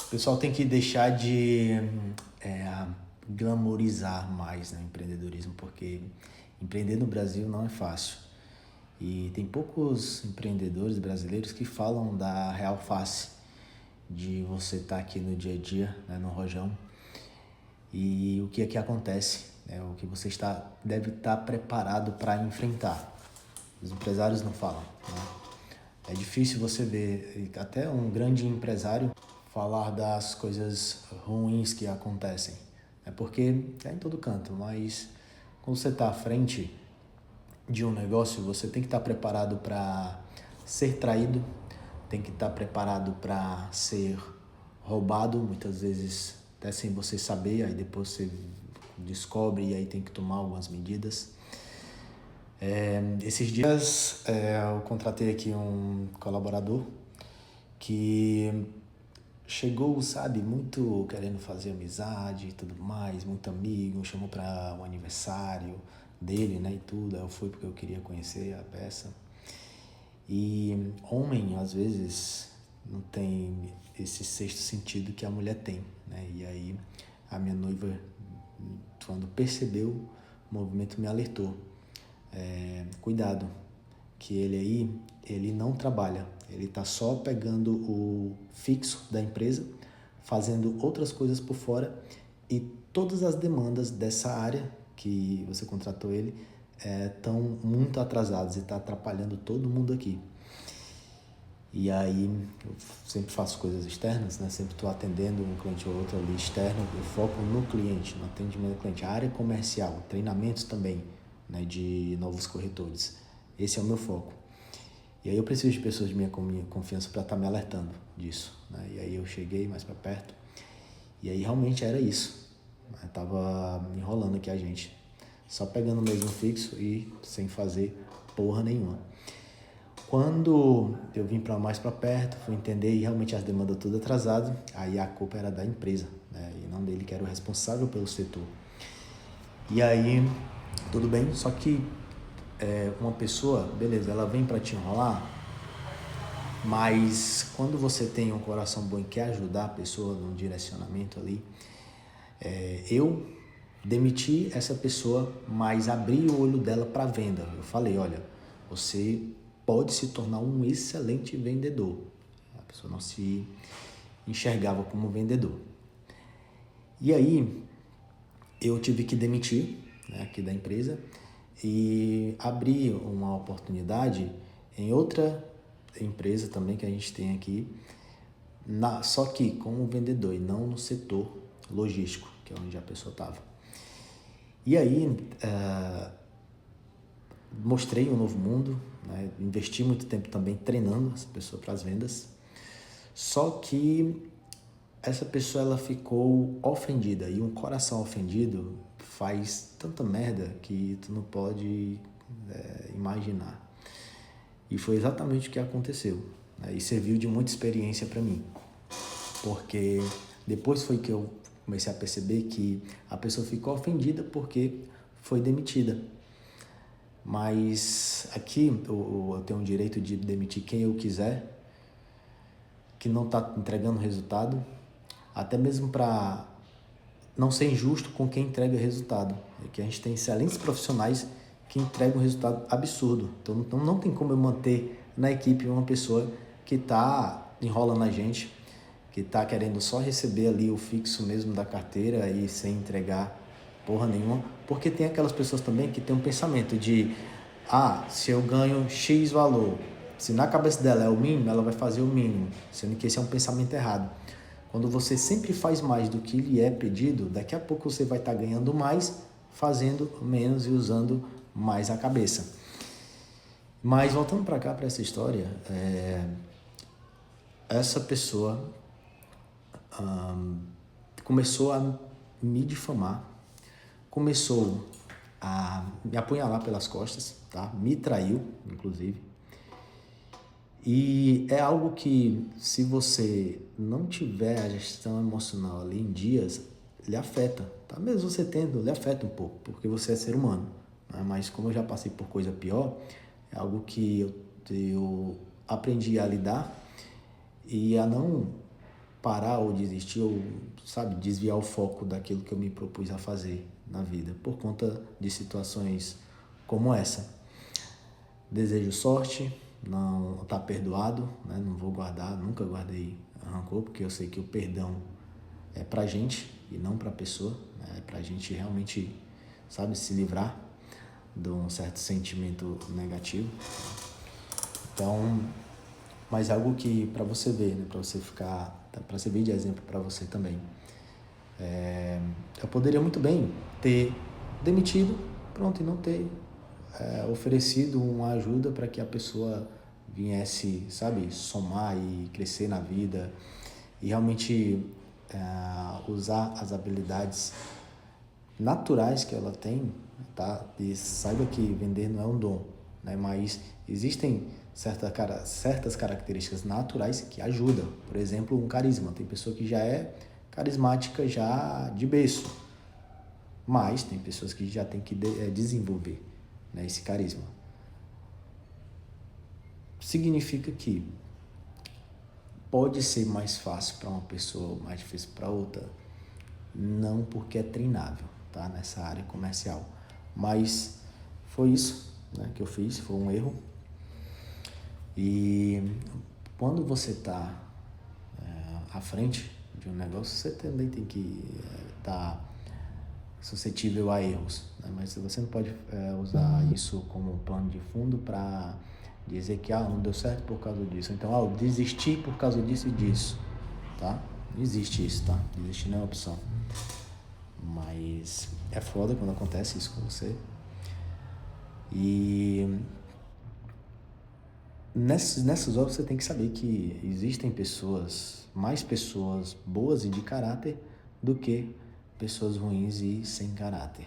O pessoal tem que deixar de é, glamorizar mais, né, o empreendedorismo, porque empreender no Brasil não é fácil. E tem poucos empreendedores brasileiros que falam da real face de você estar aqui no dia a dia, né, no rojão, e o que é que acontece, né, o que você deve estar preparado para enfrentar. Os empresários não falam, né? É difícil você ver até um grande empresário falar das coisas ruins que acontecem. É porque é em todo canto, mas quando você está à frente de um negócio, você tem que estar preparado para ser traído, tem que estar preparado para ser roubado, muitas vezes até sem você saber, aí depois você descobre e aí tem que tomar algumas medidas. Esses dias eu contratei aqui um colaborador que chegou, sabe, muito querendo fazer amizade e tudo mais, muito amigo, me chamou para o aniversário dele, né, e tudo. Aí eu fui porque eu queria conhecer a peça. E homem, às vezes, não tem esse sexto sentido que a mulher tem, né? E aí a minha noiva, quando percebeu o movimento, me alertou. Cuidado, que ele aí, ele não trabalha, ele está só pegando o fixo da empresa, fazendo outras coisas por fora e todas as demandas dessa área que você contratou ele estão muito atrasadas e está atrapalhando todo mundo aqui. E aí eu sempre faço coisas externas, né? Sempre estou atendendo um cliente ou outro ali externo, eu foco no cliente, no atendimento do cliente, a área comercial, treinamentos também, né, de novos corretores. Esse é o meu foco. E aí eu preciso de pessoas de minha confiança para estar me alertando disso, né? E aí eu cheguei mais para perto e aí realmente era isso, né? Tava enrolando aqui a gente, só pegando o mesmo fixo e sem fazer porra nenhuma. Quando eu vim para mais para perto, fui entender e realmente as demandas tudo atrasado, aí a culpa era da empresa, né? E não dele, que era o responsável pelo setor. E aí, tudo bem, só que uma pessoa, beleza, ela vem para te enrolar, mas quando você tem um coração bom e quer ajudar a pessoa num direcionamento ali, eu demiti essa pessoa, mas abri o olho dela para venda. Eu falei, olha, você pode se tornar um excelente vendedor. A pessoa não se enxergava como vendedor. E aí eu tive que demitir, né, aqui da empresa e abrir uma oportunidade em outra empresa também que a gente tem aqui, só que como vendedor e não no setor logístico, que é onde a pessoa estava. E aí mostrei um novo mundo, né? Investi muito tempo também treinando essa pessoa para as vendas, só que essa pessoa ela ficou ofendida, e um coração ofendido faz tanta merda que tu não pode imaginar. E foi exatamente o que aconteceu, né? E serviu de muita experiência para mim, porque depois foi que eu comecei a perceber que a pessoa ficou ofendida porque foi demitida. Mas aqui eu tenho o direito de demitir quem eu quiser, que não está entregando resultado, até mesmo para não ser injusto com quem entrega resultado. É que a gente tem excelentes profissionais que entregam um resultado absurdo. Então não tem como eu manter na equipe uma pessoa que está enrolando a gente, que está querendo só receber ali o fixo mesmo da carteira e sem entregar porra nenhuma. Porque tem aquelas pessoas também que tem um pensamento de se eu ganho X valor, se na cabeça dela é o mínimo, ela vai fazer o mínimo, sendo que esse é um pensamento errado. Quando você sempre faz mais do que lhe é pedido, daqui a pouco você vai estar ganhando mais, fazendo menos e usando mais a cabeça. Mas voltando para cá, para essa história, essa pessoa começou a me difamar, começou a me apunhalar pelas costas, tá? Me traiu, inclusive. E é algo que, se você não tiver a gestão emocional ali em dias, lhe afeta, tá? Mesmo você tendo, lhe afeta um pouco, porque você é ser humano, né? Mas como eu já passei por coisa pior, é algo que eu aprendi a lidar e a não parar ou desistir ou, sabe, desviar o foco daquilo que eu me propus a fazer na vida, por conta de situações como essa. Desejo sorte, não tá perdoado, né? Não vou guardar, nunca guardei rancor, porque eu sei que o perdão é pra gente e não pra pessoa, né? É pra gente realmente, sabe, se livrar de um certo sentimento negativo. Então, mas algo que para você ver, né, para servir de exemplo para você também. Eu poderia muito bem ter demitido, pronto, e não ter oferecido uma ajuda para que a pessoa viesse, sabe, somar e crescer na vida e realmente usar as habilidades naturais que ela tem, tá? E saiba que vender não é um dom, né? Mas existem certas características naturais que ajudam. Por exemplo, um carisma. Tem pessoa que já é carismática já de berço, mas tem pessoas que já tem que desenvolver, né, esse carisma. Significa que pode ser mais fácil para uma pessoa, mais difícil para outra, não porque é treinável, tá? Nessa área comercial. Mas foi isso, né, que eu fiz, foi um erro. E quando você está à frente de um negócio, você também tem que estar suscetível a erros, né? Mas você não pode usar isso como plano de fundo para dizer que não deu certo por causa disso. Então, eu desisti por causa disso e disso, tá? Não existe isso, tá? Desistir não é opção. Mas é foda quando acontece isso com você. E nessas horas você tem que saber que existem mais pessoas boas e de caráter do que pessoas ruins e sem caráter.